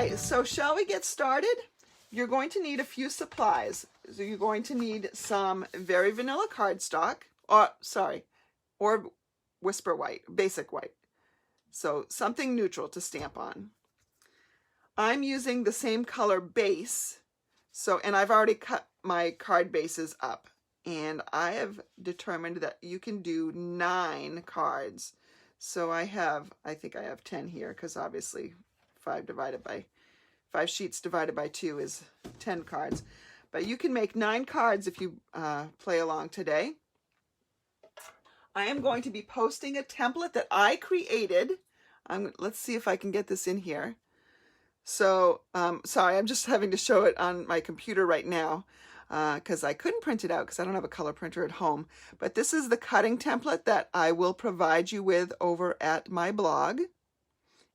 right, so shall we get started? You're going to need a few supplies. So you're going to need some very vanilla cardstock, or Whisper White, basic white. So something neutral to stamp on. I'm using the same color base, and I've already cut my card bases up, and I have determined that you can do 9 cards. So I think I have 10 here, because obviously 5 sheets divided by 2 is 10 cards. But you can make 9 cards if you play along today. I am going to be posting a template that I created. Let's see if I can get this in here. So, sorry, I'm just having to show it on my computer right now because I couldn't print it out because I don't have a color printer at home. But this is the cutting template that I will provide you with over at my blog.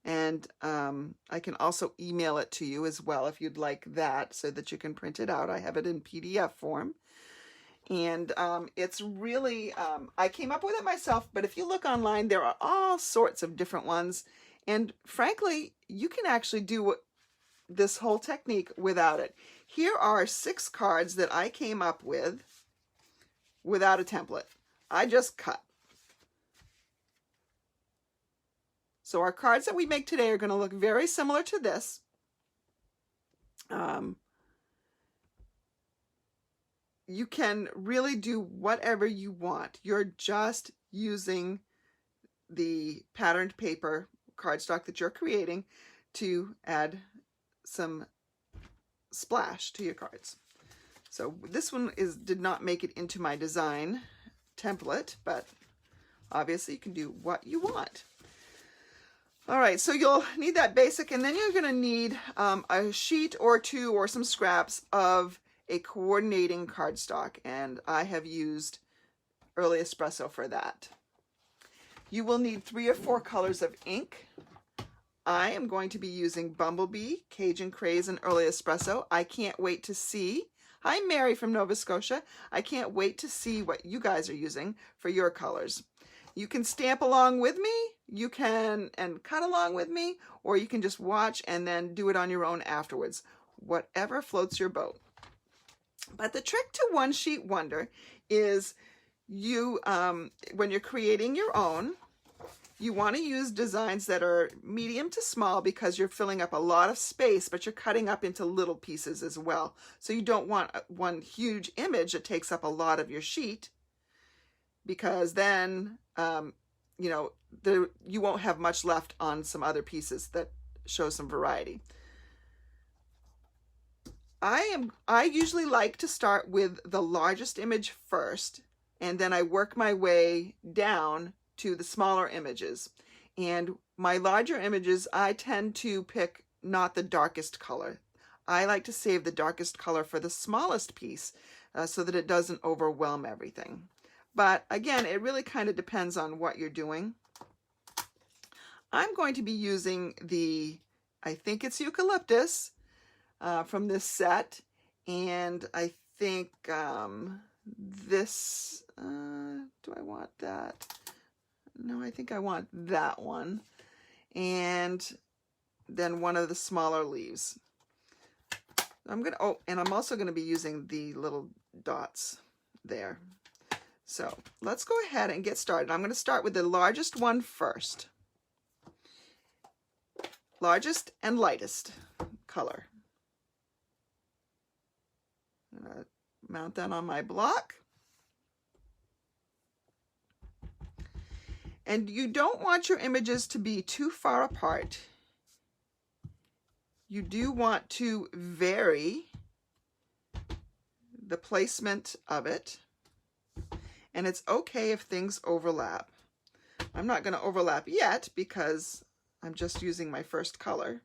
And I can also email it to you as well if you'd like that so that you can print it out. I have it in PDF form. And it's really, I came up with it myself, but if you look online, there are all sorts of different ones. And frankly, you can actually do this whole technique without it. Here are 6 cards that I came up with without a template. I just cut. So our cards that we make today are going to look very similar to this. You can really do whatever you want. You're just using the patterned paper cardstock that you're creating to add some splash to your cards. So this one did not make it into my design template, but obviously you can do what you want. All right, so you'll need that basic, and then you're going to need a sheet or 2 or some scraps of a coordinating cardstock, and I have used Early Espresso for that. You will need 3 or 4 colors of ink. I am going to be using Bumblebee, Cajun Craze, and Early Espresso. I can't wait to see. Hi, Mary from Nova Scotia. I can't wait to see what you guys are using for your colors. You can stamp along with me, you can and cut along with me, or you can just watch and then do it on your own afterwards. Whatever floats your boat. But the trick to One Sheet Wonder is when you're creating your own, you want to use designs that are medium to small because you're filling up a lot of space, but you're cutting up into little pieces as well. So you don't want one huge image that takes up a lot of your sheet, because then you won't have much left on some other pieces that show some variety. I usually like to start with the largest image first, and then I work my way down to the smaller images. And my larger images, I tend to pick not the darkest color. I like to save the darkest color for the smallest piece so that it doesn't overwhelm everything. But again, it really kind of depends on what you're doing. I'm going to be using I think it's eucalyptus from this set, and I think this, do I want that? No, I think I want that one, and then one of the smaller leaves. And I'm also going to be using the little dots there. So let's go ahead and get started. I'm going to start with the largest one first. Largest and lightest color. I'm going to mount that on my block. And you don't want your images to be too far apart. You do want to vary the placement of it. And it's okay if things overlap. I'm not going to overlap yet because I'm just using my first color.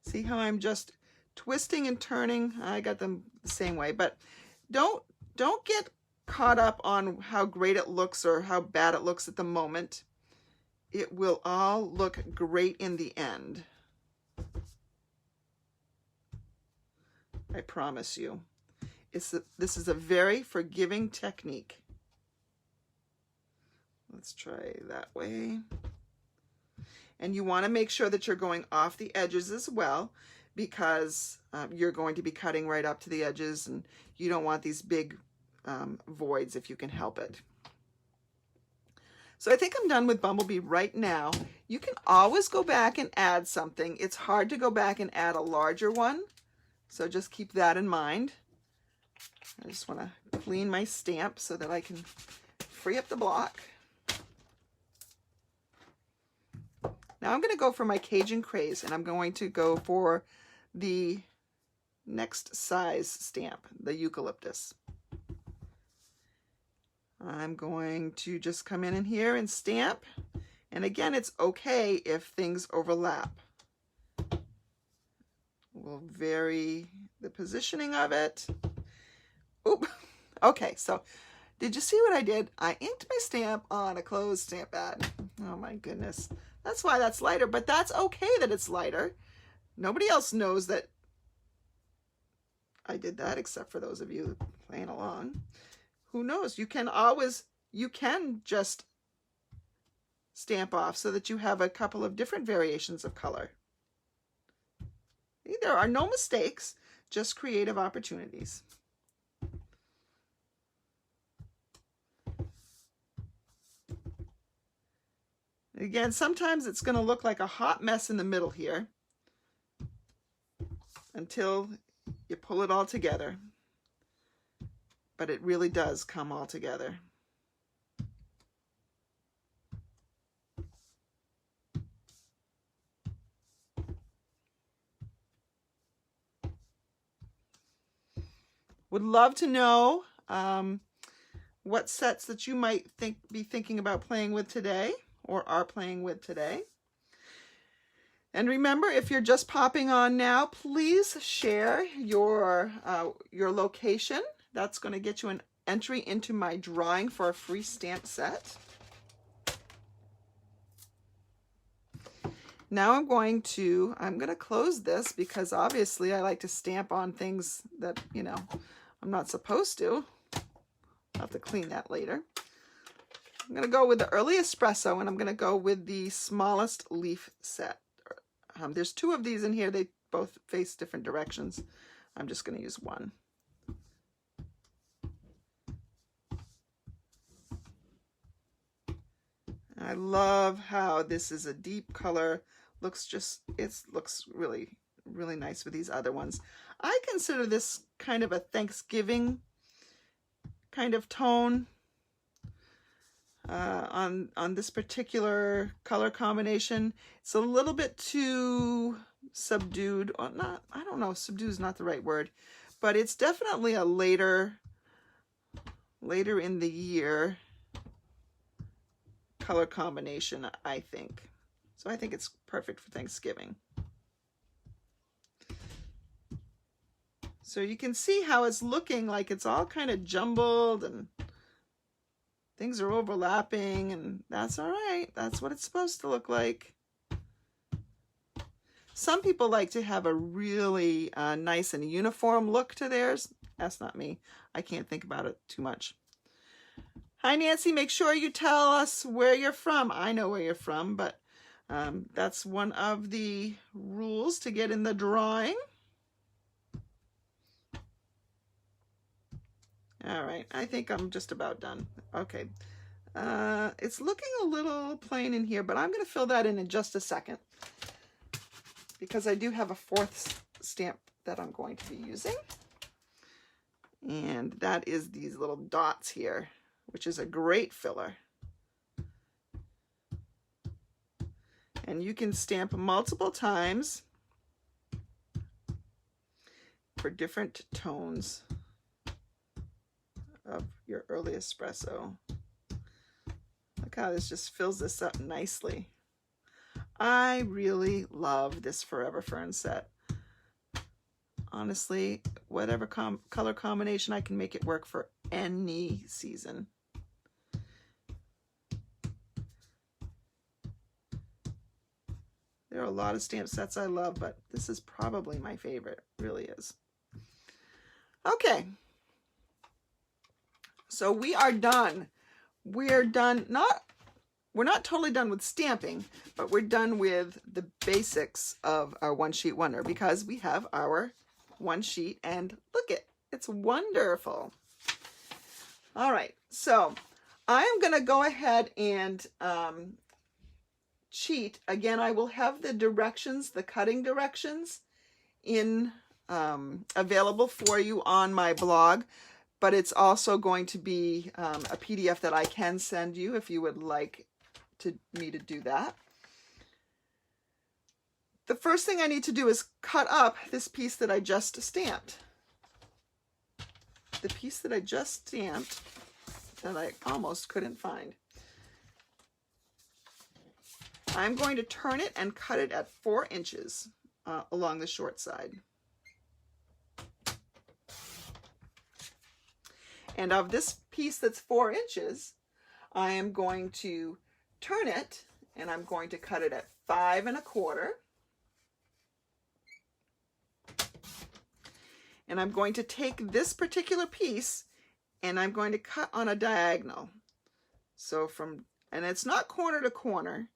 See how I'm just twisting and turning? I got them the same way, but don't get caught up on how great it looks or how bad it looks at the moment. It will all look great in the end. I promise you. This is a very forgiving technique. Let's try that way. And you want to make sure that you're going off the edges as well, because you're going to be cutting right up to the edges, and you don't want these big voids if you can help it. So I think I'm done with Bumblebee right now. You can always go back and add something. It's hard to go back and add a larger one, so just keep that in mind. I just want to clean my stamp so that I can free up the block. Now I'm going to go for my Cajun Craze, and I'm going to go for the next size stamp, the eucalyptus. I'm going to just come in here and stamp. And again, it's okay if things overlap. We'll vary the positioning of it. Oop. Okay, so did you see what I did? I inked my stamp on a closed stamp pad. Oh my goodness. That's why that's lighter, but that's okay that it's lighter. Nobody else knows that I did that except for those of you playing along. Who knows? You can just stamp off so that you have a couple of different variations of color. There are no mistakes, just creative opportunities. Again, sometimes it's going to look like a hot mess in the middle here until you pull it all together. But it really does come all together. Would love to know what sets that you might be thinking about playing with today, or are playing with today. And remember, if you're just popping on now, please share your location. That's going to get you an entry into my drawing for a free stamp set. Now I'm going to close this because obviously I like to stamp on things that, you know, I'm not supposed to. I'll have to clean that later. I'm going to go with the early espresso, and I'm going to go with the smallest leaf set. There's two of these in here. They both face different directions. I'm just going to use one. I love how this is a deep color. It looks really, really nice with these other ones. I consider this kind of a Thanksgiving kind of tone on this particular color combination. It's a little bit too subdued, or not, I don't know, subdued is not the right word, but it's definitely a later in the year color combination, I think. So I think it's perfect for Thanksgiving. So you can see how it's looking like it's all kind of jumbled and things are overlapping, and that's all right. That's what it's supposed to look like. Some people like to have a really nice and uniform look to theirs. That's not me. I can't think about it too much. Hi, Nancy. Make sure you tell us where you're from. I know where you're from, but that's one of the rules to get in the drawing. All right, I think I'm just about done. Okay, it's looking a little plain in here, but I'm going to fill that in just a second because I do have a fourth stamp that I'm going to be using, and that is these little dots here, which is a great filler. And you can stamp multiple times for different tones of your early espresso. Look how this just fills this up nicely. I really love this Forever Fern set. Honestly, whatever color combination, I can make it work for any season. There are a lot of stamp sets I love, but this is probably my favorite. It really is. Okay. So we are done. We're done. we're not totally done with stamping, but we're done with the basics of our one sheet wonder because we have our one sheet and look it, it's wonderful. All right, so I am going to go ahead and cheat. Again, I will have the directions, the cutting directions in available for you on my blog, but it's also going to be a PDF that I can send you if you would like me to do that. The first thing I need to do is cut up this piece that I just stamped. The piece that I just stamped that I almost couldn't find. I'm going to turn it and cut it at 4 inches along the short side. And of this piece that's 4 inches, I am going to turn it and I'm going to cut it at 5 1/4. And I'm going to take this particular piece and I'm going to cut on a diagonal. So and it's not corner to corner,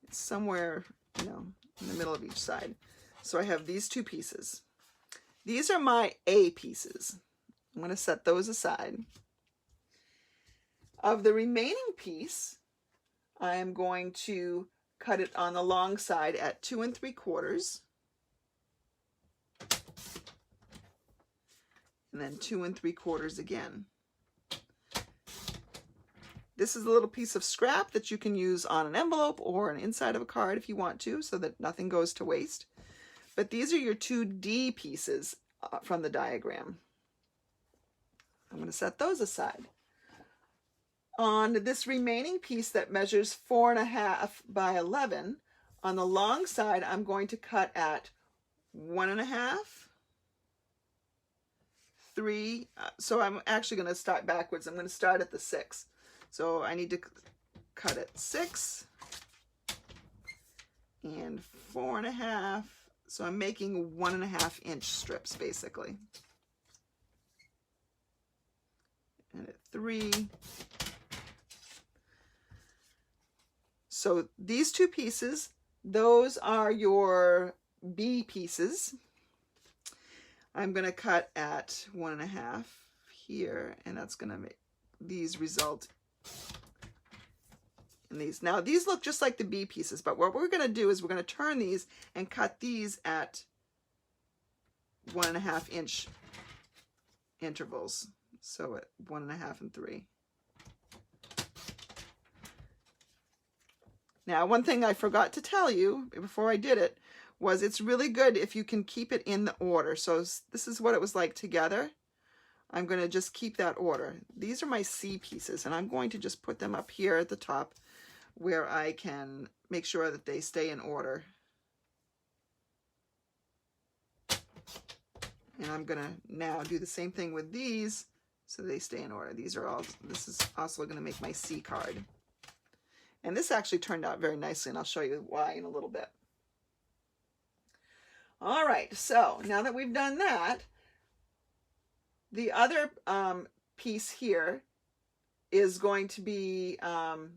it's somewhere, you know, in the middle of each side. So I have these 2 pieces. These are my A pieces. I'm going to set those aside. Of the remaining piece, I am going to cut it on the long side at 2 3/4. And then 2 3/4 again. This is a little piece of scrap that you can use on an envelope or an inside of a card if you want to, so that nothing goes to waste. But these are your 2 D pieces from the diagram. I'm going to set those aside. On this remaining piece that measures 4 1/2 by 11, on the long side, I'm going to cut at 1 1/2, 3. So I'm actually going to start backwards. I'm going to start at the 6. So I need to cut at 6 and 4 1/2. So I'm making 1 1/2 inch strips basically. And at 3. So these 2 pieces, those are your B pieces. I'm going to cut at 1 1/2 here, and that's going to make these result in these. Now these look just like the B pieces, but what we're going to do is we're going to turn these and cut these at 1 1/2 inch intervals. So at 1 1/2 and 3. Now, one thing I forgot to tell you before I did it was it's really good if you can keep it in the order. So this is what it was like together. I'm going to just keep that order. These are my C pieces, and I'm going to just put them up here at the top where I can make sure that they stay in order. And I'm going to now do the same thing with these so they stay in order. This is also going to make my C card. And this actually turned out very nicely, and I'll show you why in a little bit. All right, so now that we've done that, the other piece here is going to be, I'm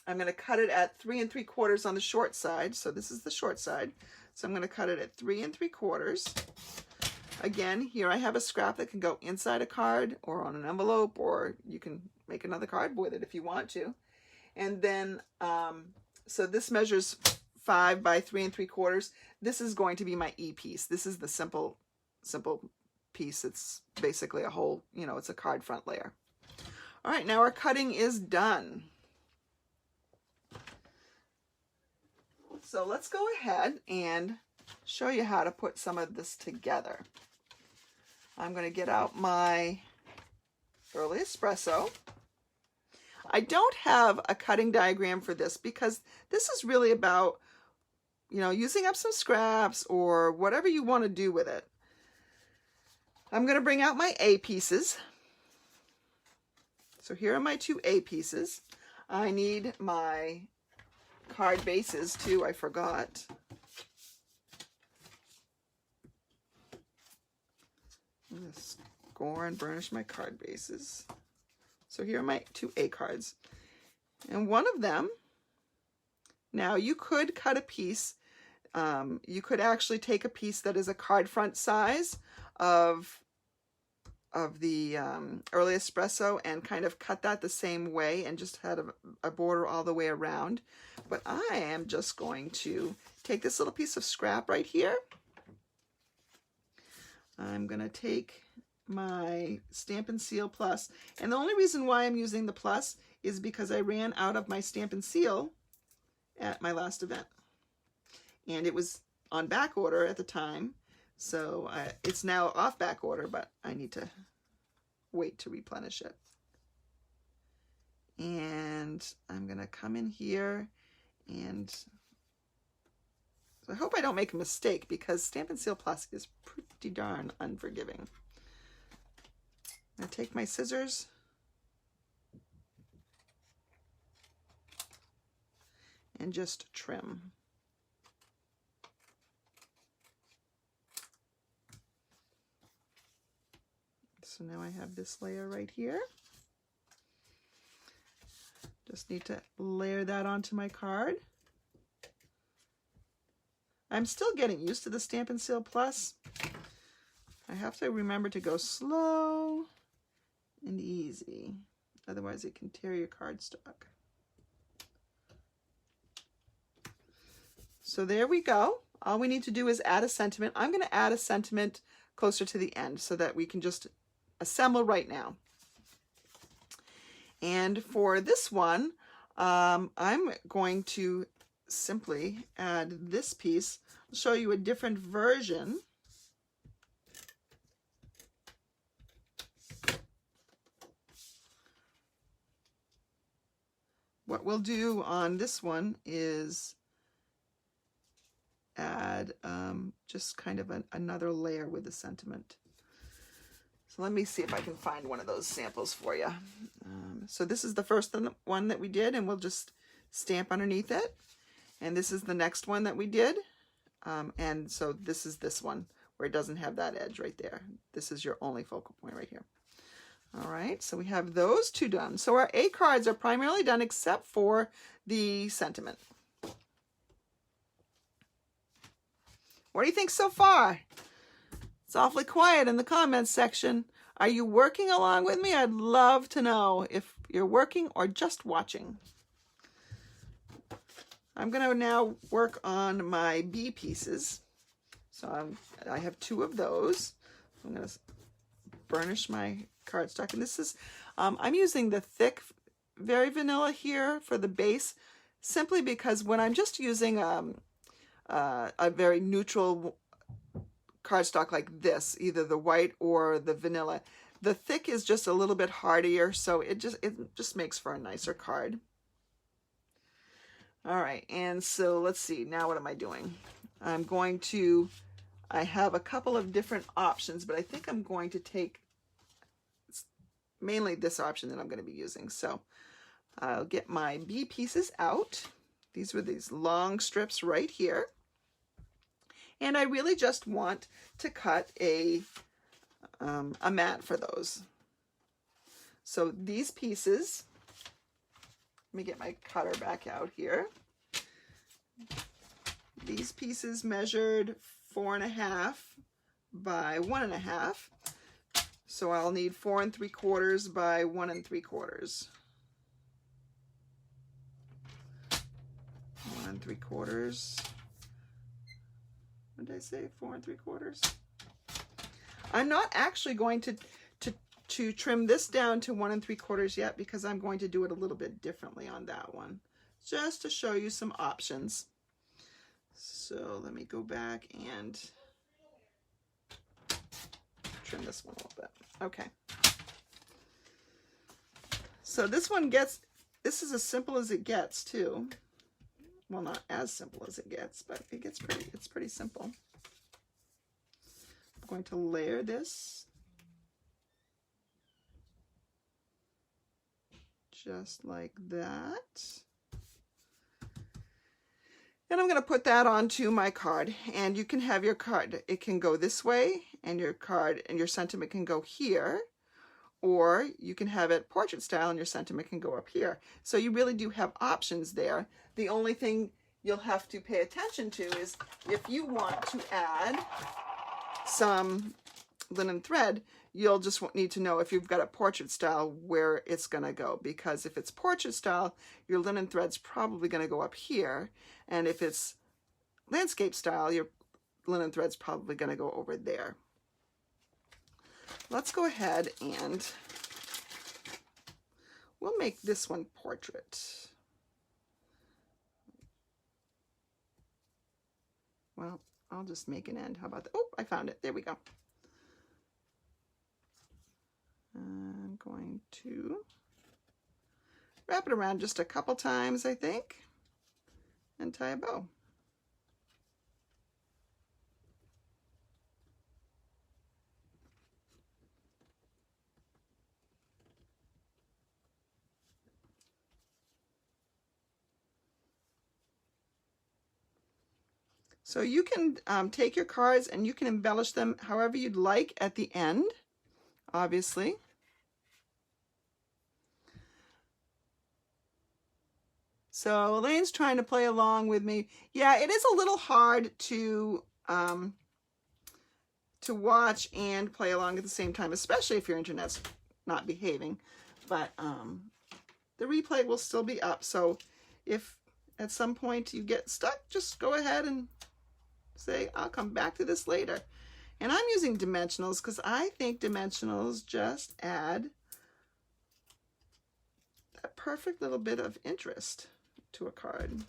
going to cut it at 3 3/4 on the short side. So this is the short side. So I'm going to cut it at 3 3/4. Again, here I have a scrap that can go inside a card or on an envelope, or you can make another card with it if you want to. And then, so this measures 5 by 3 3/4. This is going to be my E piece. This is the simple piece. It's basically a whole, you know, it's a card front layer. All right, now our cutting is done. So let's go ahead and show you how to put some of this together. I'm going to get out my Early Espresso. I don't have a cutting diagram for this because this is really about, you know, using up some scraps or whatever you want to do with it. I'm going to bring out my A pieces. So here are my 2 A pieces. I need my card bases too, I forgot. I'm going to score and burnish my card bases. So here are my 2 A cards. And one of them, now you could cut a piece. You could actually take a piece that is a card front size of the early espresso and kind of cut that the same way and just had a border all the way around. But I am just going to take this little piece of scrap right here. I'm going to take my Stampin' Seal Plus, and the only reason why I'm using the Plus is because I ran out of my Stampin' Seal at my last event, and it was on back order at the time, so it's now off back order, but I need to wait to replenish it. And I'm gonna come in here, and I hope I don't make a mistake because Stampin' Seal Plus is pretty darn unforgiving. I'm gonna take my scissors and just trim. So now I have this layer right here. Just need to layer that onto my card. I'm still getting used to the Stampin' Seal Plus. I have to remember to go slow and easy, otherwise it can tear your cardstock. So there we go. All we need to do is add a sentiment. I'm going to add a sentiment closer to the end so that we can just assemble right now. And for this one, I'm going to simply add this piece. I'll show you a different version. What we'll do on this one is add just kind of another layer with the sentiment. So let me see if I can find one of those samples for you. So this is the first one that we did, and we'll just stamp underneath it. And this is the next one that we did. And so this is this one where it doesn't have that edge right there. This is your only focal point right here. All right, so we have those two done. So our A cards are primarily done except for the sentiment. What do you think so far? It's awfully quiet in the comments section. Are you working along with me? I'd love to know if you're working or just watching. I'm going to now work on my B pieces. So I have two of those. I'm going to burnish my cardstock. And this is, I'm using the thick Very Vanilla here for the base, simply because when I'm just using a very neutral cardstock like this, either the white or the vanilla, the thick is just a little bit hardier, so it just makes for a nicer card. All right, and so let's see, now what am I doing? I have a couple of different options, but I think I'm going to take mainly this option that I'm going to be using. So I'll get my B pieces out. These were these long strips right here. And I really just want to cut a mat for those. So these pieces, let me get my cutter back out here. These pieces measured 4.5 by 1.5. So I'll need 4 3/4 by 1 3/4. 1 3/4. What did I say? 4 3/4. I'm not actually going to trim this down to 1 3/4 yet, because I'm going to do it a little bit differently on that one, just to show you some options. So let me go back and trim this one a little bit. Okay. So this is as simple as it gets too. Well, not as simple as it gets, but it's pretty simple. I'm going to layer this just like that. And I'm going to put that onto my card, and you can have your card, it can go this way, and your card and your sentiment can go here, or you can have it portrait style and your sentiment can go up here. So you really do have options there. The only thing you'll have to pay attention to is if you want to add some linen thread, you'll just need to know if you've got a portrait style where it's going to go, because if it's portrait style, your linen thread's probably going to go up here, and if it's landscape style, your linen thread's probably going to go over there. Let's go ahead and we'll make this one portrait. Well, I'll just make an end. How about that? Oh, I found it. There we go. I'm going to wrap it around just a couple times, I think, and tie a bow. So you can take your cards and you can embellish them however you'd like at the end, obviously. So Elaine's trying to play along with me. Yeah, it is a little hard to watch and play along at the same time, especially if your internet's not behaving. But the replay will still be up. So if at some point you get stuck, just go ahead and say, I'll come back to this later. And I'm using dimensionals because I think dimensionals just add that perfect little bit of interest to a card.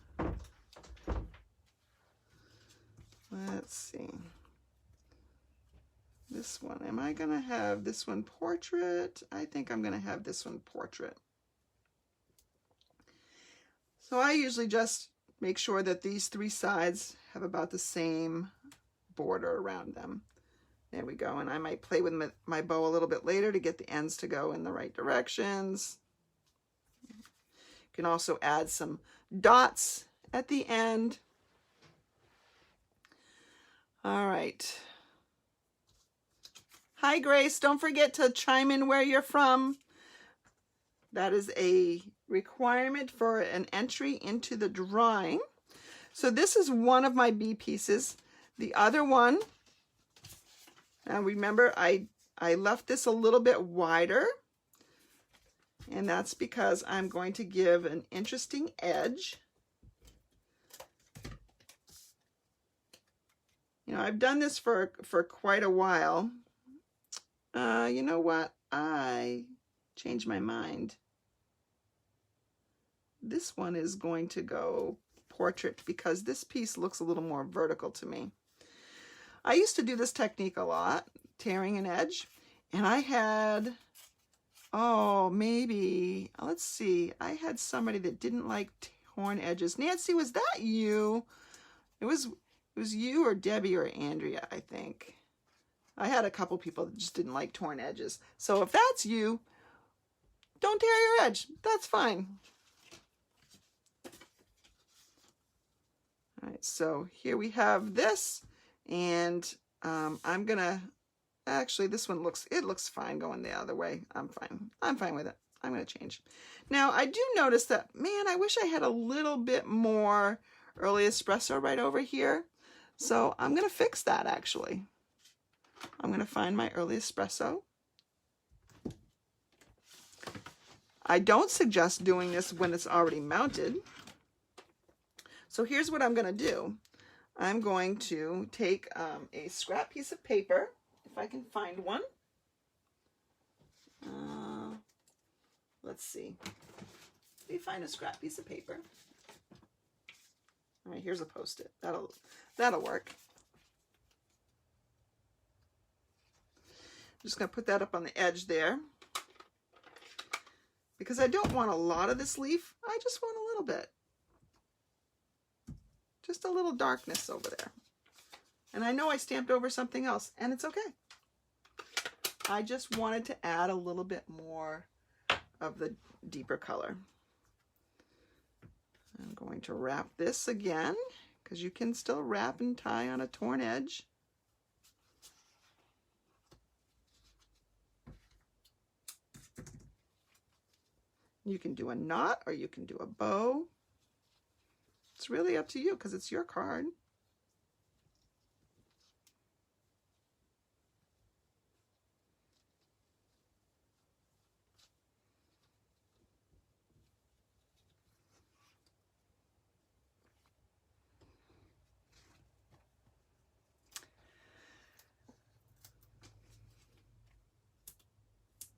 Let's see. This one, am I gonna have this one portrait? I think I'm gonna have this one portrait. So I usually just make sure that these three sides have about the same border around them. There we go. And I might play with my bow a little bit later to get the ends to go in the right directions. You can also add some dots at the end. All right. Hi, Grace. Don't forget to chime in where you're from. That is a requirement for an entry into the drawing. So this is one of my bee pieces. The other one, now remember I left this a little bit wider, and that's because I'm going to give an interesting edge. You know, I've done this for quite a while. You know what? I changed my mind. This one is going to go portrait because this piece looks a little more vertical to me. I used to do this technique a lot, tearing an edge, and I had, oh, maybe, let's see, I had somebody that didn't like torn edges. Nancy, was that you? It was you or Debbie or Andrea, I think. I had a couple people that just didn't like torn edges. So if that's you, don't tear your edge. That's fine. All right, so here we have this, and I'm gonna, actually this one looks fine going the other way. I'm fine with it. I'm gonna change. Now I do notice that, man, I wish I had a little bit more early espresso right over here. So I'm gonna fix that actually. I'm gonna find my early espresso. I don't suggest doing this when it's already mounted. So here's what I'm going to do. I'm going to take a scrap piece of paper, if I can find one. Let's see. Let me find a scrap piece of paper. All right, here's a Post-it. That'll work. I'm just going to put that up on the edge there. Because I don't want a lot of this leaf. I just want a little bit. Just a little darkness over there. And I know I stamped over something else, and it's okay. I just wanted to add a little bit more of the deeper color. I'm going to wrap this again, because you can still wrap and tie on a torn edge. You can do a knot or you can do a bow. It's really up to you because it's your card.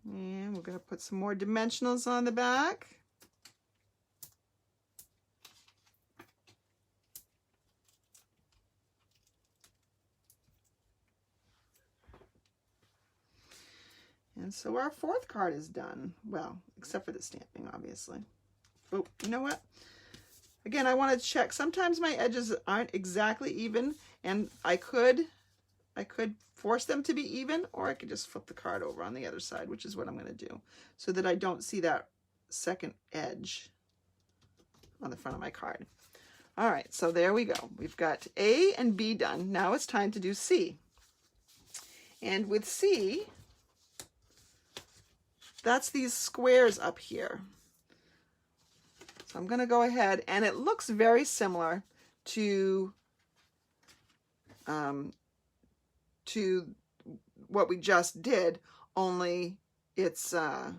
And we're going to put some more dimensionals on the back. And so our fourth card is done. Well, except for the stamping, obviously. Oh, you know what? Again, I want to check. Sometimes my edges aren't exactly even, and I could force them to be even, or I could just flip the card over on the other side, which is what I'm going to do, so that I don't see that second edge on the front of my card. All right, so there we go. We've got A and B done. Now it's time to do C. And with C, that's these squares up here. So I'm going to go ahead, and it looks very similar to what we just did, only it's got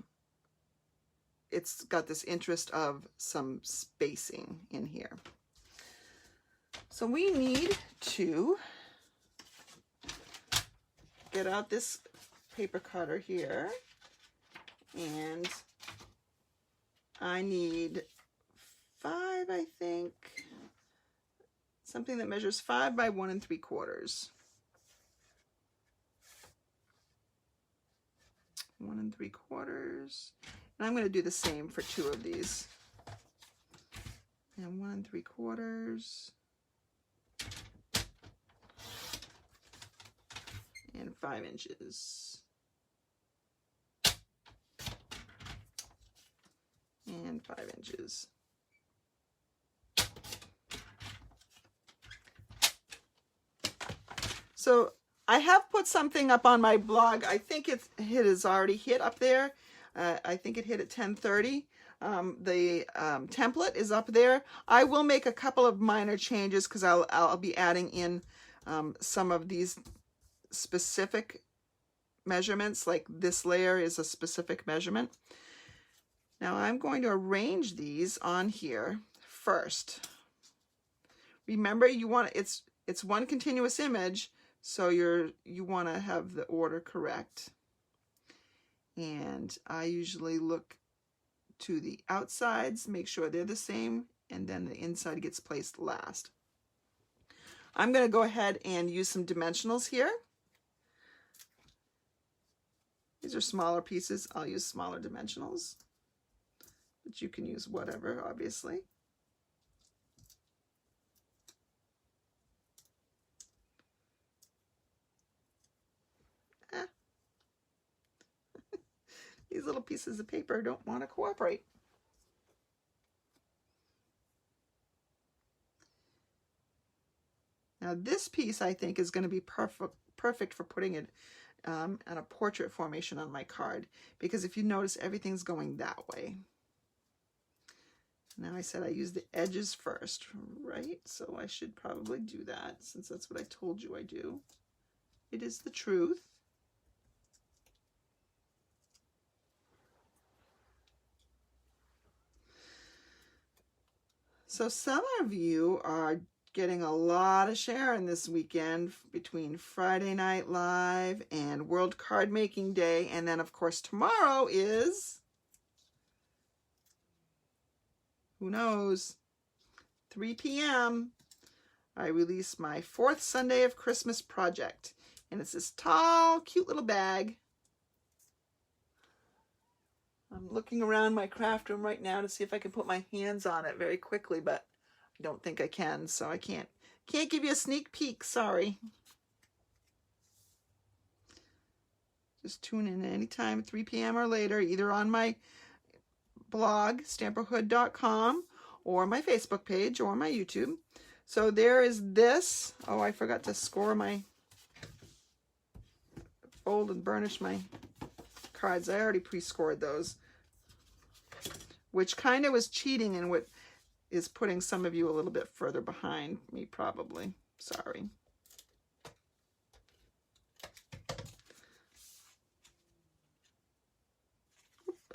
this interest of some spacing in here. So we need to get out this paper cutter here, and I need 5, I think, something that measures 5 by 1 3/4. 1 3/4. And I'm going to do the same for 2 of these. And 1 3/4. And 5 inches. And 5 inches. So I have put something up on my blog. I think it has already hit up there. I think it hit at 10:30. The template is up there. I will make a couple of minor changes because I'll be adding in some of these specific measurements, like this layer is a specific measurement. Now I'm going to arrange these on here first. Remember, you want it's one continuous image, so you want to have the order correct. And I usually look to the outsides, make sure they're the same, and then the inside gets placed last. I'm going to go ahead and use some dimensionals here. These are smaller pieces. I'll use smaller dimensionals, but you can use whatever, obviously. These little pieces of paper don't want to cooperate. Now this piece, I think, is going to be perfect for putting it on a portrait formation on my card, because if you notice, everything's going that way. Now I said I use the edges first, right? So I should probably do that, since that's what I told you I do. It is the truth. So some of you are getting a lot of sharing this weekend between Friday Night Live and World Card Making Day. And then, of course, tomorrow is, who knows, 3 p.m. I release my 4th Sunday of Christmas project. And it's this tall, cute little bag. I'm looking around my craft room right now to see if I can put my hands on it very quickly, but I don't think I can, so I can't give you a sneak peek, sorry. Just tune in anytime, 3 p.m. or later, either on my blog, stamperhood.com, or my Facebook page, or my YouTube. So there is this. Oh, I forgot to score my, fold and burnish my cards. I already pre-scored those. which kind of was cheating and what is putting some of you a little bit further behind me probably. Sorry.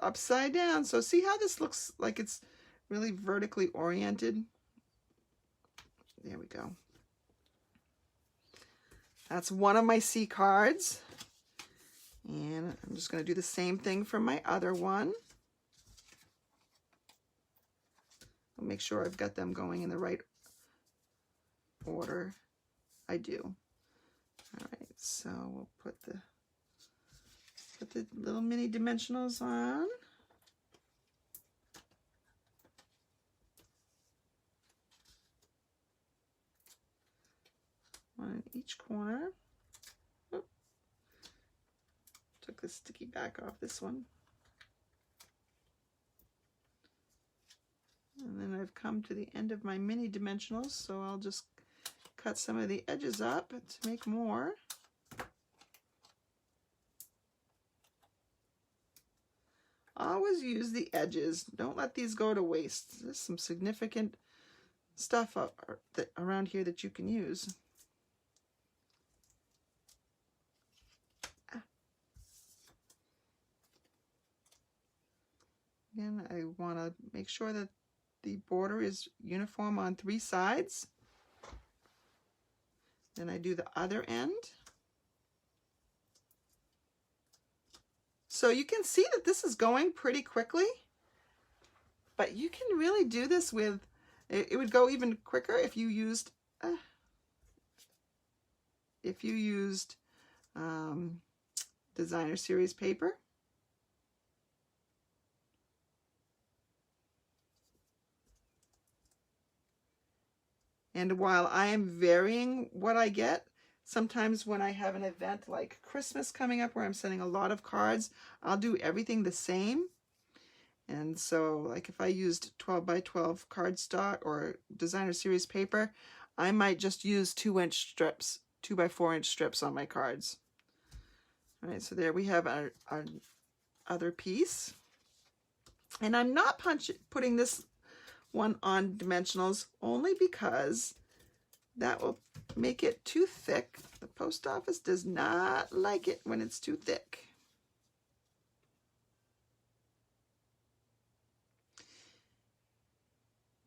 Upside down. So see how this looks like it's really vertically oriented? There we go. That's one of my C cards. And I'm just going to do the same thing for my other one. I'll make sure I've got them going in the right order. I do. All right, so we'll put the little mini dimensionals on. One in each corner. Oop. Took the sticky back off this one. And then I've come to the end of my mini dimensionals, so I'll just cut some of the edges up to make more. Always use the edges. Don't let these go to waste. There's some significant stuff around here that you can use. Again, I want to make sure that the border is uniform on 3 sides. Then I do the other end. So you can see that this is going pretty quickly, but you can really do this with, it would go even quicker if you used, designer series paper. And while I am varying what I get, sometimes when I have an event like Christmas coming up where I'm sending a lot of cards, I'll do everything the same. And so like if I used 12 by 12 cardstock or designer series paper, I might just use 2-inch strips, 2 by 4-inch strips on my cards. All right, so there we have our other piece. And I'm not putting this one on dimensionals only because that will make it too thick. The post office does not like it when it's too thick.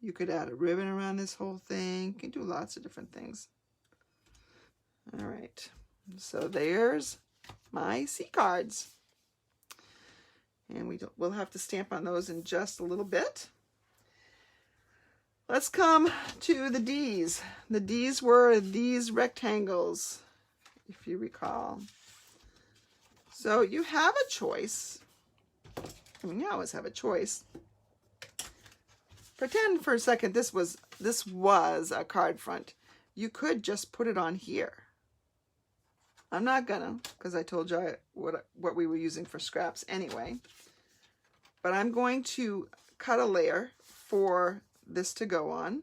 You could add a ribbon around this whole thing. You can do lots of different things. All right, so there's my C cards. And we'll have to stamp on those in just a little bit. Let's come to the D's. The D's were these rectangles, if you recall. So you have a choice. I mean, you always have a choice. Pretend for a second this was a card front. You could just put it on here. I'm not gonna, because I told you what we were using for scraps anyway. But I'm going to cut a layer for this to go on.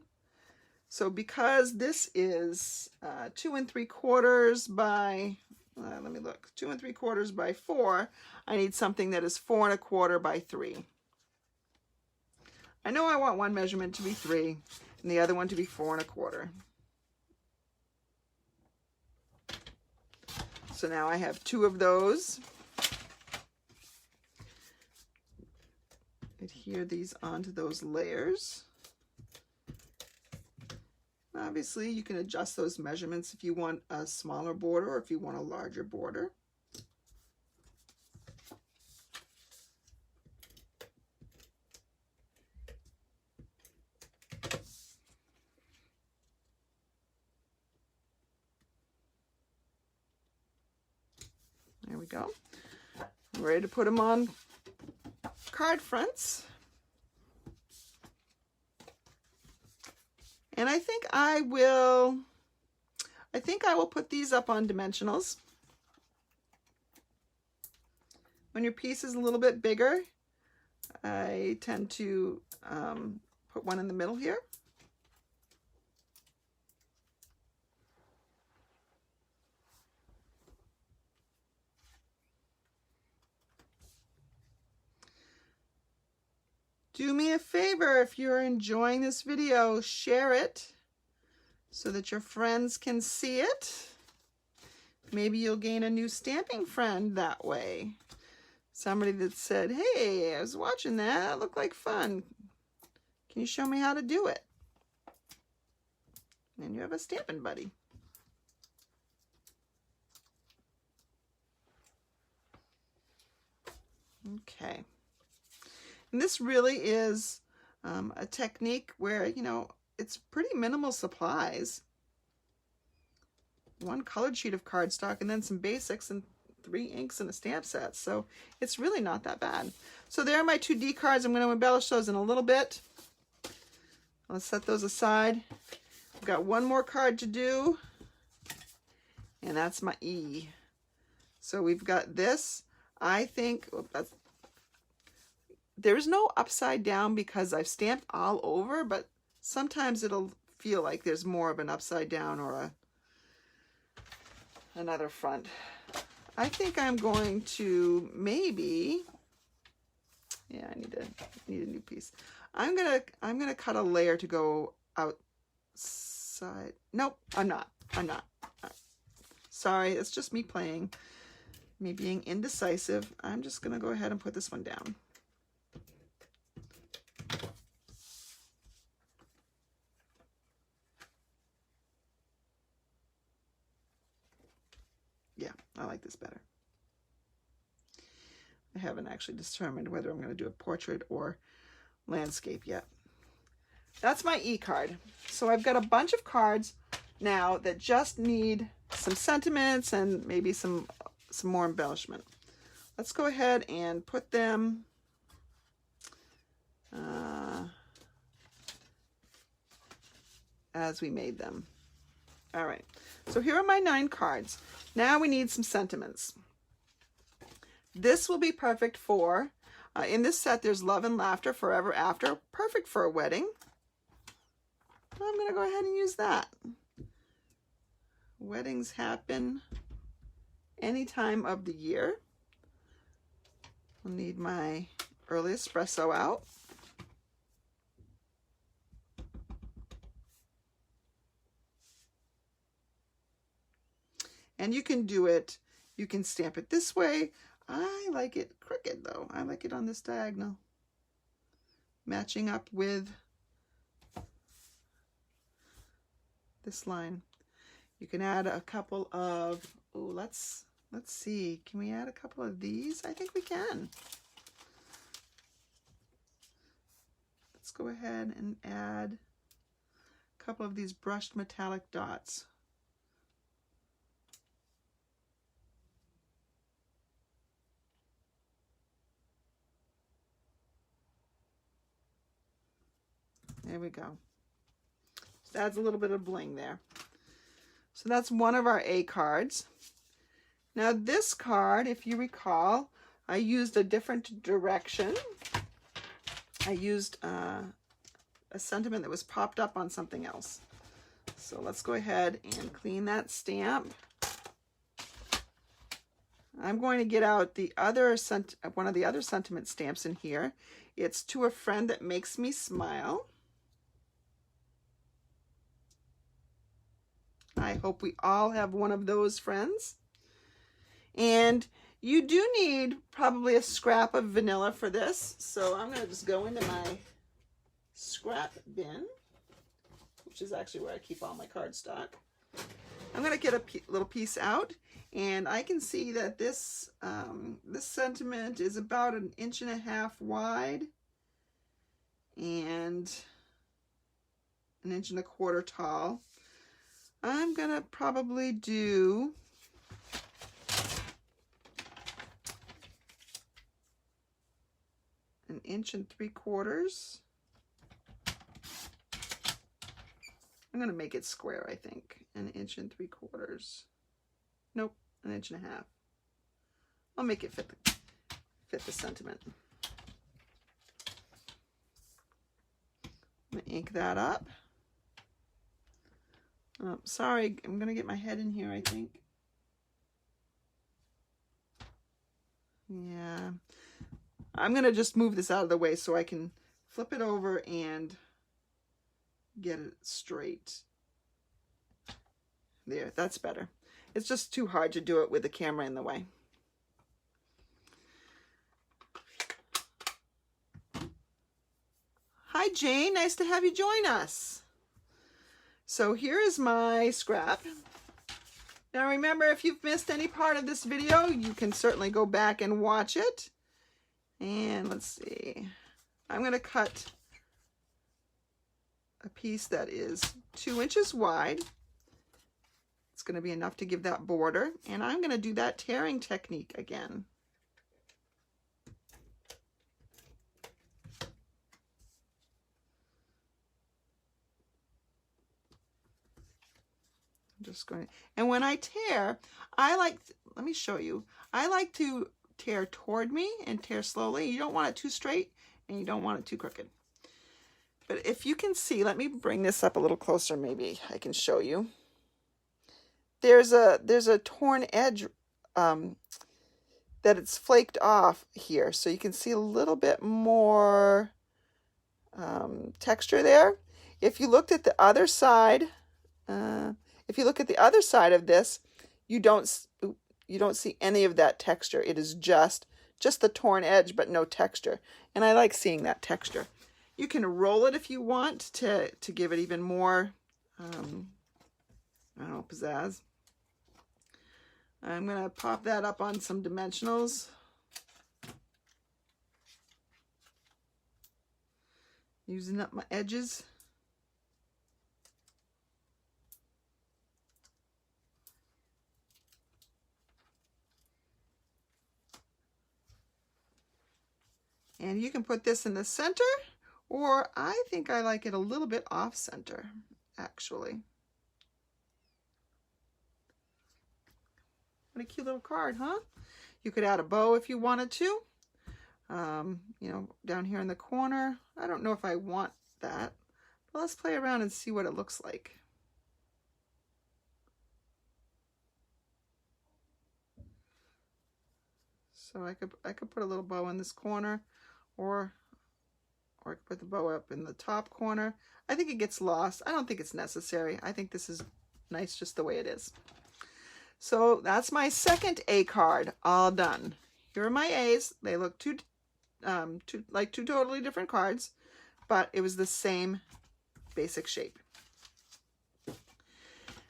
So because this is 2 3/4 by, let me look, 2 3/4 by 4, I need something that is 4 1/4 by 3. I know I want one measurement to be 3 and the other one to be 4 1/4. So now I have 2 of those. Adhere these onto those layers. Obviously, you can adjust those measurements if you want a smaller border or if you want a larger border. There we go. I'm ready to put them on card fronts. And I think I will put these up on dimensionals. When your piece is a little bit bigger, I tend to put one in the middle here. Do me a favor, if you're enjoying this video, share it so that your friends can see it. Maybe you'll gain a new stamping friend that way. Somebody that said, hey, I was watching that, it looked like fun. Can you show me how to do it? And you have a stamping buddy. Okay. And this really is a technique where, you know, it's pretty minimal supplies. One colored sheet of cardstock and then some basics and 3 inks and a stamp set. So it's really not that bad. So there are my 2D cards. I'm going to embellish those in a little bit. Let's set those aside. I've got one more card to do, and that's my E. So we've got this. I think there's no upside down because I've stamped all over, but sometimes it'll feel like there's more of an upside down or another front. I think I'm going to maybe, yeah, I need a new piece. I'm gonna cut a layer to go outside. Nope, I'm not. Sorry, it's just me playing, me being indecisive. I'm just gonna go ahead and put this one down. Yeah, I like this better. I haven't actually determined whether I'm going to do a portrait or landscape yet. That's my E card. So I've got a bunch of cards now that just need some sentiments and maybe some more embellishment. Let's go ahead and put them as we made them. All right, so here are my 9 cards. Now we need some sentiments. This will be perfect for, in this set there's love and laughter, forever after, perfect for a wedding. I'm going to go ahead and use that. Weddings happen any time of the year. I'll need my early espresso out. And you can do it, you can stamp it this way. I like it crooked though. I like it on this diagonal. Matching up with this line. You can add a couple of, oh, let's see. Can we add a couple of these? I think we can. Let's go ahead and add a couple of these brushed metallic dots. There we go. So adds a little bit of bling there. So that's one of our A cards. Now this card, if you recall, I used a different direction. I used a sentiment that was popped up on something else. So let's go ahead and clean that stamp. I'm going to get out the other one of the other sentiment stamps in here. It's to a friend that makes me smile. I hope we all have one of those friends. And you do need probably a scrap of vanilla for this. So I'm going to just go into my scrap bin, which is actually where I keep all my cardstock. I'm going to get a little piece out, and I can see that this this sentiment is about 1.5 inches wide and 1.25 inches tall. I'm going to probably do an 1.75 inches. I'm going to make it square, I think. 1.75 inches. Nope, 1.5 inches. I'll make it fit the sentiment. I'm going to ink that up. Oh, sorry, I'm going to get my head in here, I think. Yeah. I'm going to just move this out of the way so I can flip it over and get it straight. There, that's better. It's just too hard to do it with the camera in the way. Hi Jane, nice to have you join us. So here is my scrap. Now remember, if you've missed any part of this video, you can certainly go back and watch it. And let's see, I'm going to cut a piece that is 2 inches wide. It's going to be enough to give that border, and I'm going to do that tearing technique again. Just going, and when I tear, let me show you, I like to tear toward me and tear slowly. You don't want it too straight and you don't want it too crooked. But if you can see, let me bring this up a little closer, maybe I can show you. There's a torn edge that it's flaked off here, so you can see a little bit more texture there. If you looked at the other side, if you look at the other side of this, you don't see any of that texture. It is just the torn edge, but no texture. And I like seeing that texture. You can roll it if you want to give it even more, I don't know, pizzazz. I'm going to pop that up on some dimensionals. Using up my edges. And you can put this in the center, or I think I like it a little bit off center, actually. What a cute little card, huh? You could add a bow if you wanted to. You know, down here in the corner. I don't know if I want that, but let's play around and see what it looks like. So I could put a little bow in this corner, or I could put the bow up in the top corner. I think it gets lost. I don't think it's necessary. I think this is nice just the way it is. So that's my second A card, all done. Here are my A's. They look like two totally different cards, but it was the same basic shape.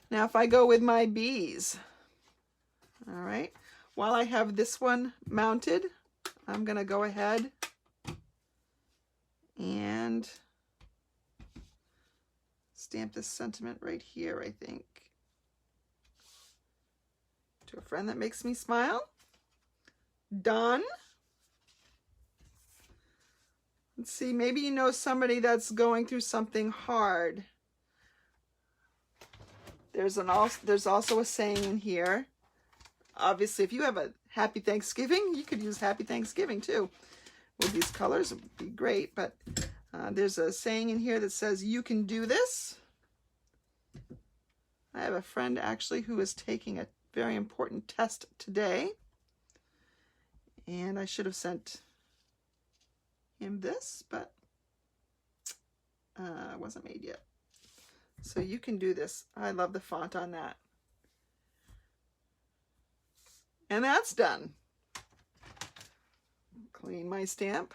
Now if I go with my B's, all right, while I have this one mounted, I'm going to go ahead and stamp this sentiment right here, I think. To a friend that makes me smile. Done. Let's see, maybe you know somebody that's going through something hard. There's also a saying in here. Obviously, if you have a Happy Thanksgiving, you could use Happy Thanksgiving too. With these colors, it would be great, but there's a saying in here that says, you can do this. I have a friend actually who is taking a very important test today, and I should have sent him this, but it wasn't made yet. So you can do this. I love the font on that. And that's done. Clean my stamp.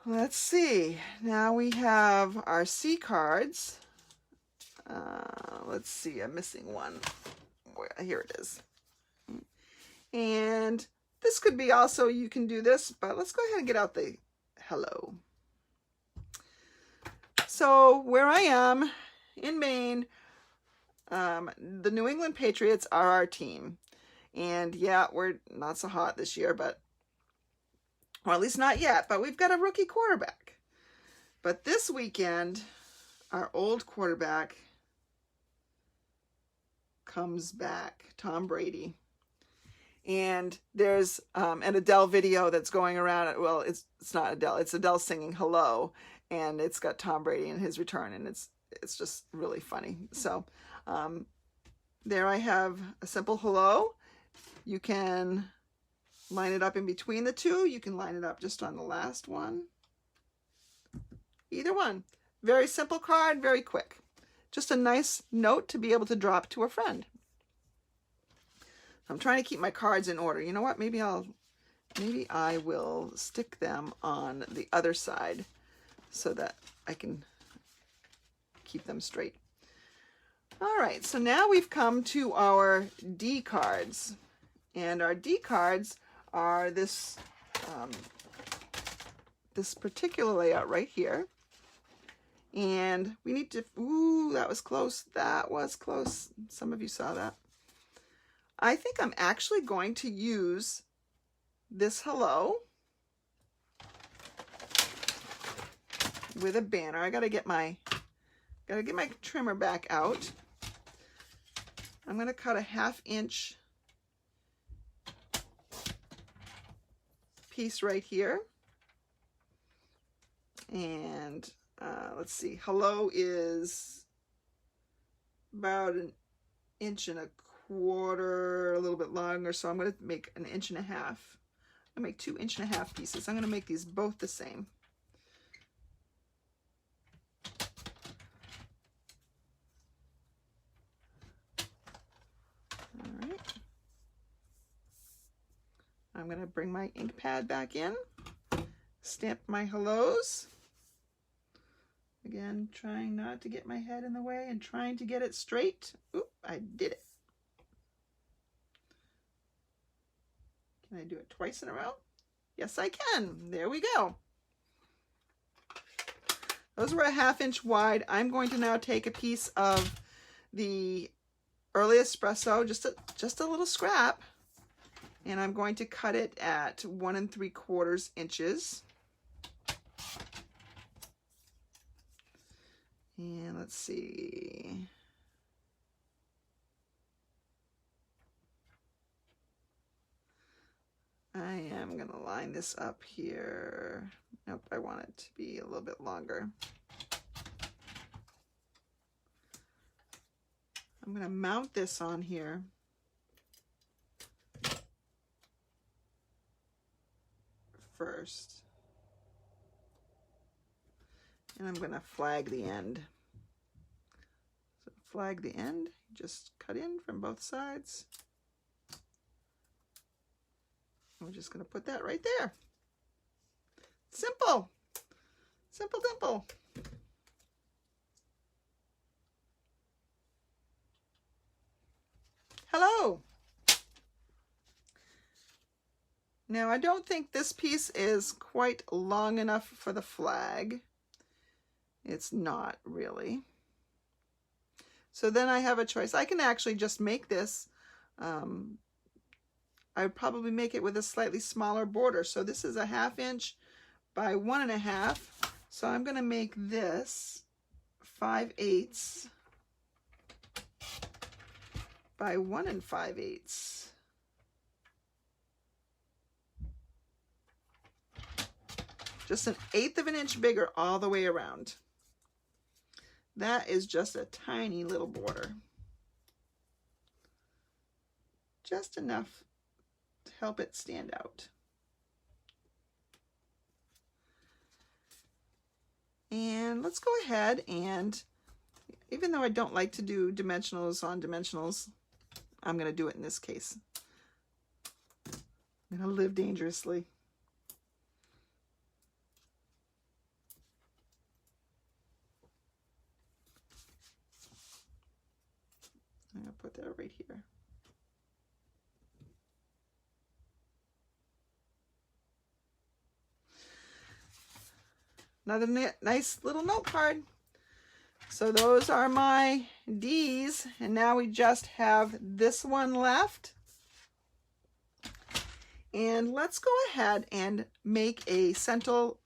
Let's see. Now we have our C cards. Let's see, I'm missing one. Here it is. And this could be also, you can do this, but let's go ahead and get out the hello. So where I am in Maine, the New England Patriots are our team. And yeah, we're not so hot this year, but, or at least not yet, but we've got a rookie quarterback. But this weekend, our old quarterback comes back, Tom Brady. And there's an Adele video that's going around. Well, it's not Adele, it's Adele singing Hello, and it's got Tom Brady in his return, and it's just really funny. So there I have a simple hello. You can line it up in between the two. You can line it up just on the last one. Either one. Very simple card, very quick. Just a nice note to be able to drop to a friend. I'm trying to keep my cards in order. You know what? Maybe I will stick them on the other side so that I can keep them straight. All right, so now we've come to our D cards. And our D cards are this, this particular layout right here. And we need to, ooh, that was close. That was close. Some of you saw that. I think I'm actually going to use this hello with a banner. I gotta get my trimmer back out. I'm gonna cut a 1/2 inch piece right here. And let's see, hello is about 1.25 inches, a little bit longer, so I'm going to make 1.5 inches. I'm going to make 2 1.5 inch pieces. I'm going to make these both the same. All right. I'm going to bring my ink pad back in, stamp my hellos. Again, trying not to get my head in the way and trying to get it straight. Oop, I did it. Can I do it twice in a row? Yes, I can. There we go. Those were a 1/2 inch wide. I'm going to now take a piece of the early espresso, just a little scrap, and I'm going to cut it at 1 3/4 inches. And let's see. I am going to line this up here. Nope, I want it to be a little bit longer. I'm going to mount this on here. First. And I'm going to flag the end. So flag the end, just cut in from both sides. We're just going to put that right there. Simple. Simple dimple. Hello. Now I don't think this piece is quite long enough for the flag. It's not really. So then I have a choice. I can actually just make this, I would probably make it with a slightly smaller border. So this is a 1/2 inch by 1 1/2. So I'm going to make this 5/8 by 1 5/8. Just 1/8 of an inch bigger all the way around. That is just a tiny little border. Just enough to help it stand out. And let's go ahead and, even though I don't like to do dimensionals on dimensionals, I'm going to do it in this case. I'm going to live dangerously. I'm going to put that right here. Another nice little note card. So those are my D's, and now we just have this one left. And let's go ahead and make a central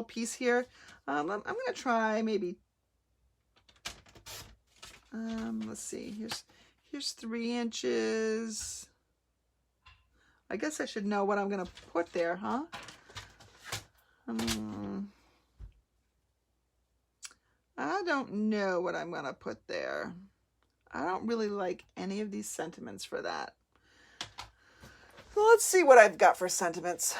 piece here. I'm going to try maybe, let's see, here's 3 inches. I guess I should know what I'm going to put there, huh? I don't know what I'm going to put there. I don't really like any of these sentiments for that. Let's see what I've got for sentiments.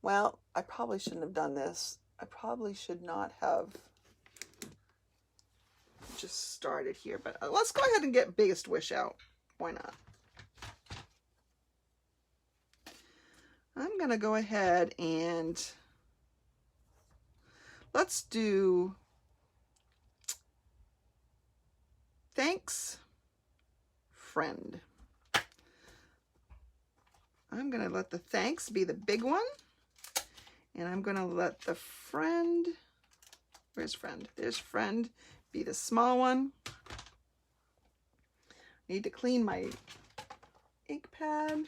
Well, I probably shouldn't have done this. I probably should not have just started here, but let's go ahead and get Biggest Wish out. Why not? I'm going to go ahead and let's do Thanks, Friend. I'm going to let the thanks be the big one. And I'm going to let the friend, where's friend? There's friend, be the small one. Need to clean my ink pad.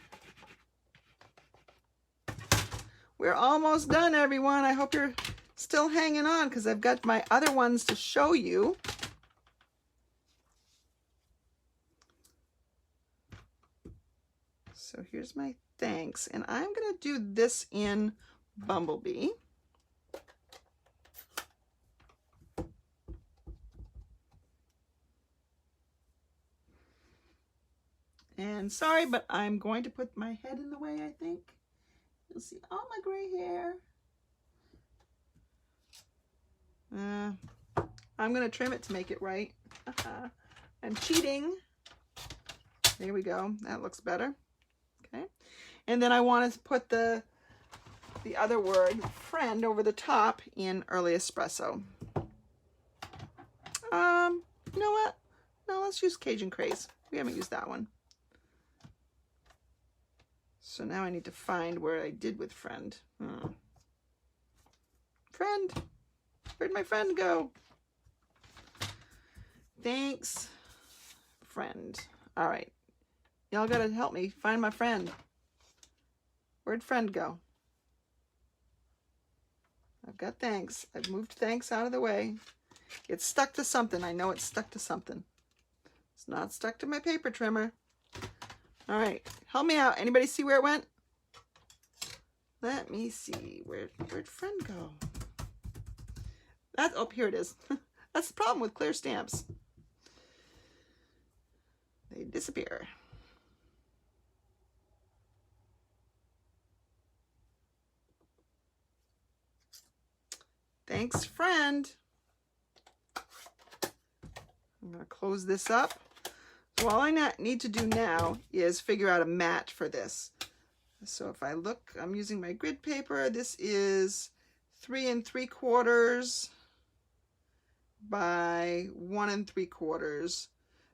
We're almost done, everyone. I hope you're still hanging on because I've got my other ones to show you. So here's my thanks. And I'm going to do this in Bumblebee. And sorry, but I'm going to put my head in the way, I think. You'll see all my gray hair. I'm going to trim it to make it right. I'm cheating. There we go. That looks better. Okay. And then I want to put the other word, friend, over the top in Early Espresso. You know what? No, let's use Cajun Craze. We haven't used that one. So now I need to find where I did with friend. Friend. Where'd my friend go? Thanks, friend. All right. Y'all gotta help me find my friend. Where'd friend go? I've got thanks. I've moved thanks out of the way. It's stuck to something. I know it's stuck to something. It's not stuck to my paper trimmer. All right, help me out. Anybody see where it went? Let me see. Where'd friend go? Oh, here it is. That's the problem with clear stamps. They disappear. Thanks, friend. I'm going to close this up. So all I need to do now is figure out a mat for this. So if I look, I'm using my grid paper. This is 3 3/4 by 1 3/4.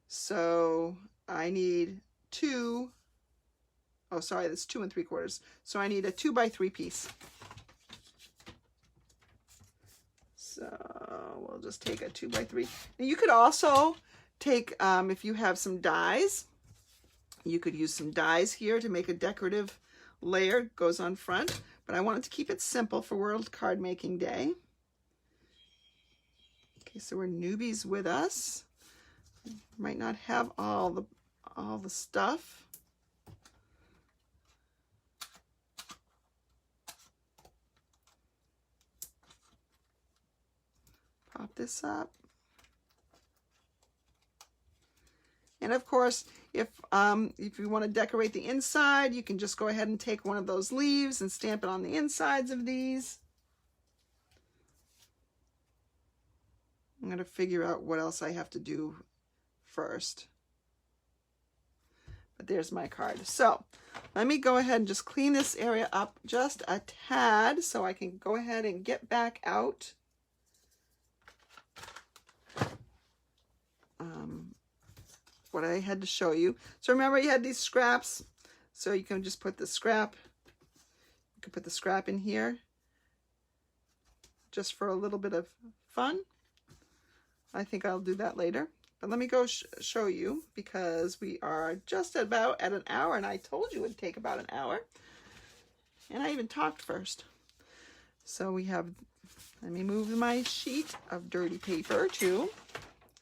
So I need two. Oh, sorry, that's 2 3/4. So I need a 2 by 3 piece. So we'll just take a 2 by 3. Now you could also take, if you have some dies, you could use some dies here to make a decorative layer. Goes on front, but I wanted to keep it simple for World Card Making Day. Okay, so we're newbies with us. Might not have all the stuff. Pop this up. And of course, if you want to decorate the inside, you can just go ahead and take one of those leaves and stamp it on the insides of these. I'm going to figure out what else I have to do first. But there's my card. So let me go ahead and just clean this area up just a tad so I can go ahead and get back out what I had to show you. So remember, you had these scraps, so you can just put the scrap, you can put the scrap in here just for a little bit of fun. I think I'll do that later, but let me go show you, because we are just about at an hour, and I told you it would take about an hour, and I even talked first. So we have, let me move my sheet of dirty paper too.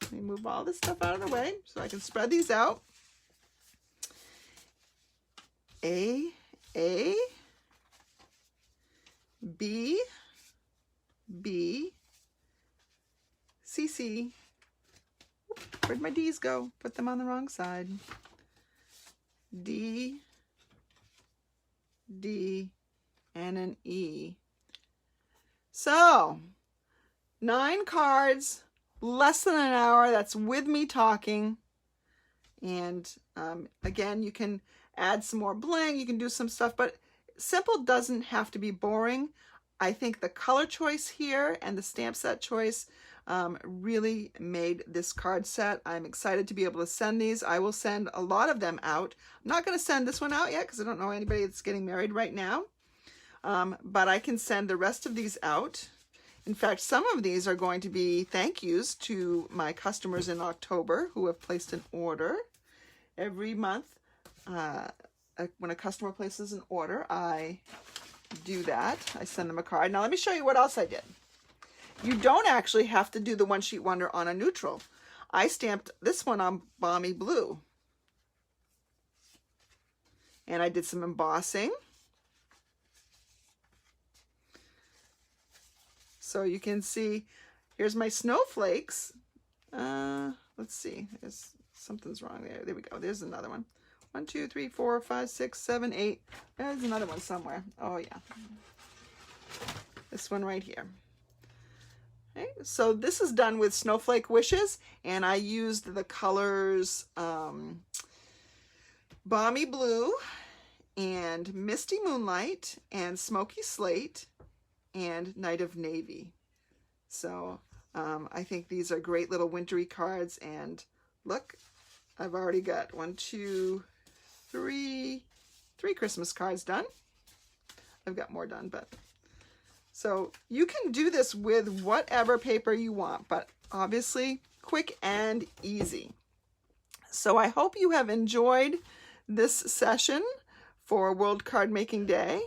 Let me move all this stuff out of the way so I can spread these out. A, B, B, C, Where'd my D's go? Put them on the wrong side. D, D, and an E. So, 9 cards, less than an hour. That's with me talking. And again, you can add some more bling. You can do some stuff, but simple doesn't have to be boring. I think the color choice here and the stamp set choice really made this card set. I'm excited to be able to send these. I will send a lot of them out. I'm not going to send this one out yet because I don't know anybody that's getting married right now. But I can send the rest of these out. In fact, some of these are going to be thank yous to my customers in October who have placed an order. Every month, when a customer places an order, I do that. I send them a card. Now let me show you what else I did. You don't actually have to do the One Sheet Wonder on a neutral. I stamped this one on Balmy Blue. And I did some embossing. So you can see, here's my snowflakes. Let's see, something's wrong there. There we go, there's another one. 1, 2, 3, 4, 5, 6, 7, 8. There's another one somewhere. Oh yeah. This one right here. Okay, so this is done with Snowflake Wishes, and I used the colors Balmy Blue and Misty Moonlight and Smoky Slate and Night of Navy. So I think these are great little wintry cards, and look, I've already got 1, 2, 3 Christmas cards done. I've got more done, but so you can do this with whatever paper you want, but obviously quick and easy. So I hope you have enjoyed this session for World Card Making Day.